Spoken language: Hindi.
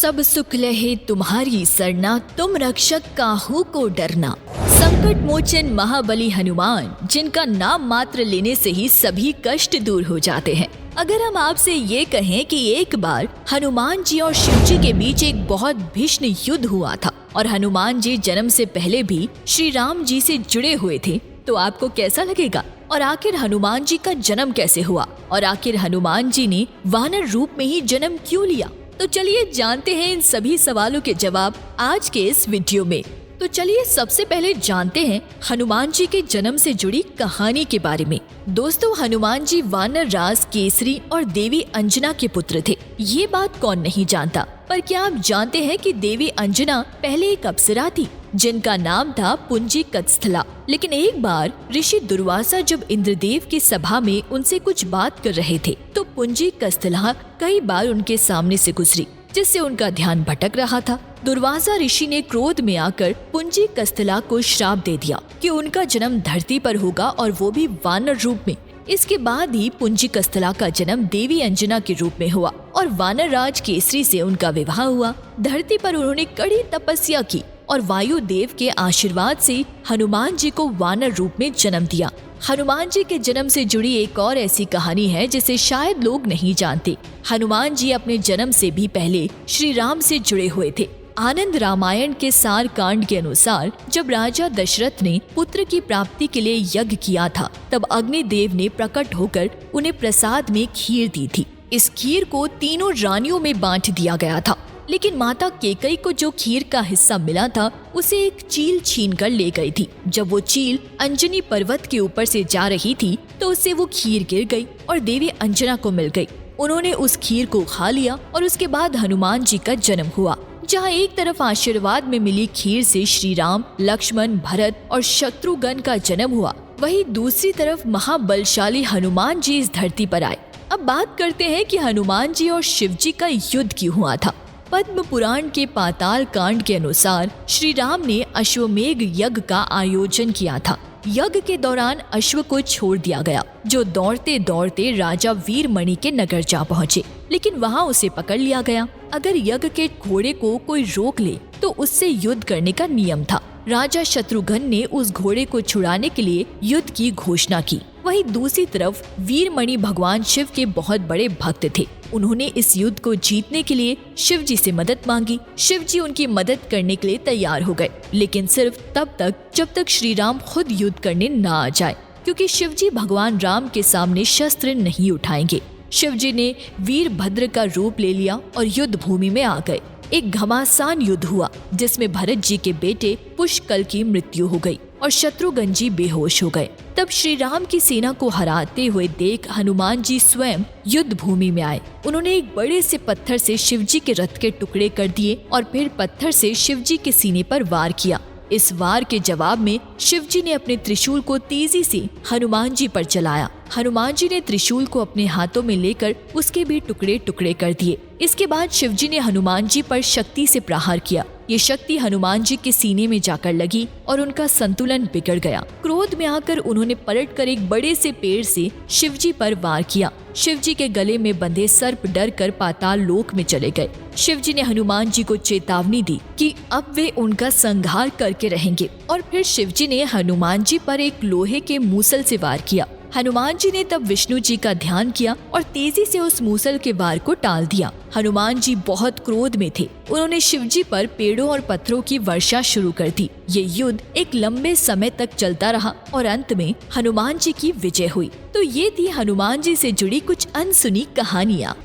सब सुख लहे तुम्हारी सरना, तुम रक्षक काहू को डरना। संकट मोचन महाबली हनुमान, जिनका नाम मात्र लेने से ही सभी कष्ट दूर हो जाते हैं। अगर हम आपसे ये कहें कि एक बार हनुमान जी और शिव जी के बीच एक बहुत भीषण युद्ध हुआ था और हनुमान जी जन्म से पहले भी श्री राम जी से जुड़े हुए थे, तो आपको कैसा लगेगा? और आखिर हनुमान जी का जन्म कैसे हुआ? और आखिर हनुमान जी ने वानर रूप में ही जन्म क्यों लिया? तो चलिए जानते हैं इन सभी सवालों के जवाब आज के इस वीडियो में। तो चलिए सबसे पहले जानते हैं हनुमान जी के जन्म से जुड़ी कहानी के बारे में। दोस्तों, हनुमान जी वानर राज केसरी और देवी अंजना के पुत्र थे। ये बात कौन नहीं जानता, पर क्या आप जानते हैं कि देवी अंजना पहले एक अप्सरा थी जिनका नाम था पुंजीकत्स्थला। लेकिन एक बार ऋषि दुर्वासा जब इंद्रदेव की सभा में उनसे कुछ बात कर रहे थे तो पुंजीकत्स्थला कई बार उनके सामने से गुजरी, जिससे उनका ध्यान भटक रहा था। दुर्वासा ऋषि ने क्रोध में आकर पुंजीकत्स्थला को श्राप दे दिया कि उनका जन्म धरती पर होगा और वो भी वानर रूप में। इसके बाद ही पुंजीकत्स्थला का जन्म देवी अंजना के रूप में हुआ और वानर राज केसरी से उनका विवाह हुआ। धरती पर उन्होंने कड़ी तपस्या की और वायु देव के आशीर्वाद से हनुमान जी को वानर रूप में जन्म दिया। हनुमान जी के जन्म से जुड़ी एक और ऐसी कहानी है जिसे शायद लोग नहीं जानते। हनुमान जी अपने जन्म से भी पहले श्री राम से जुड़े हुए थे। आनंद रामायण के सार कांड के अनुसार जब राजा दशरथ ने पुत्र की प्राप्ति के लिए यज्ञ किया था, तब अग्निदेव ने प्रकट होकर उन्हें प्रसाद में खीर दी थी। इस खीर को तीनों रानियों में बांट दिया गया था, लेकिन माता केकई को जो खीर का हिस्सा मिला था उसे एक चील छीन कर ले गई थी। जब वो चील अंजनी पर्वत के ऊपर से जा रही थी तो उससे वो खीर गिर गई और देवी अंजना को मिल गई। उन्होंने उस खीर को खा लिया और उसके बाद हनुमान जी का जन्म हुआ। जहाँ एक तरफ आशीर्वाद में मिली खीर से श्री राम, लक्ष्मण, भरत और शत्रुघ्न का जन्म हुआ, वहीं दूसरी तरफ महाबलशाली हनुमान जी इस धरती पर आए। अब बात करते हैं कि हनुमान जी और शिव जी का युद्ध क्यों हुआ था। पद्म पुराण के पाताल कांड के अनुसार श्री राम ने अश्वमेघ यज्ञ का आयोजन किया था। यज्ञ के दौरान अश्व को छोड़ दिया गया, जो दौड़ते दौड़ते राजा वीरमणि के नगर जा पहुँचे, लेकिन वहाँ उसे पकड़ लिया गया। अगर यज्ञ के घोड़े को कोई रोक ले तो उससे युद्ध करने का नियम था। राजा शत्रुघ्न ने उस घोड़े को छुड़ाने के लिए युद्ध की घोषणा की। वहीं दूसरी तरफ वीरमणि भगवान शिव के बहुत बड़े भक्त थे। उन्होंने इस युद्ध को जीतने के लिए शिव जी से मदद मांगी। शिव जी उनकी मदद करने के लिए तैयार हो गए, लेकिन सिर्फ तब तक जब तक श्री राम खुद युद्ध करने न आ जाए, क्योंकि शिव जी भगवान राम के सामने शस्त्र नहीं उठाएंगे। शिव जी ने वीरभद्र का रूप ले लिया और युद्ध भूमि में आ गए। एक घमासान युद्ध हुआ जिसमें भरत जी के बेटे पुष्कल की मृत्यु हो गई और शत्रुघ्न जी बेहोश हो गए। तब श्री राम की सेना को हराते हुए देख हनुमान जी स्वयं युद्ध भूमि में आए। उन्होंने एक बड़े से पत्थर से शिव जी के रथ के टुकड़े कर दिए और फिर पत्थर से शिव जी के सीने पर वार किया। इस वार के जवाब में शिव जी ने अपने त्रिशूल को तेजी से हनुमान जी पर चलाया। हनुमान जी ने त्रिशूल को अपने हाथों में लेकर उसके भी टुकड़े टुकड़े कर दिए। इसके बाद शिव जी ने हनुमान जी पर शक्ति से प्रहार किया। ये शक्ति हनुमान जी के सीने में जाकर लगी और उनका संतुलन बिगड़ गया। क्रोध में आकर उन्होंने पलटकर एक बड़े से पेड़ से शिव जी पर वार किया। शिव जी के गले में बंधे सर्प डर कर पाताल लोक में चले गए। शिव जी ने हनुमान जी को चेतावनी दी कि अब वे उनका संहार करके रहेंगे और फिर शिव जी ने हनुमान जी पर एक लोहे के मूसल से वार किया। हनुमान जी ने तब विष्णु जी का ध्यान किया और तेजी से उस मूसल के वार को टाल दिया। हनुमान जी बहुत क्रोध में थे। उन्होंने शिव जी पर पेड़ों और पत्थरों की वर्षा शुरू कर दी। ये युद्ध एक लंबे समय तक चलता रहा और अंत में हनुमान जी की विजय हुई। तो ये थी हनुमान जी से जुड़ी कुछ अनसुनी कहानियाँ।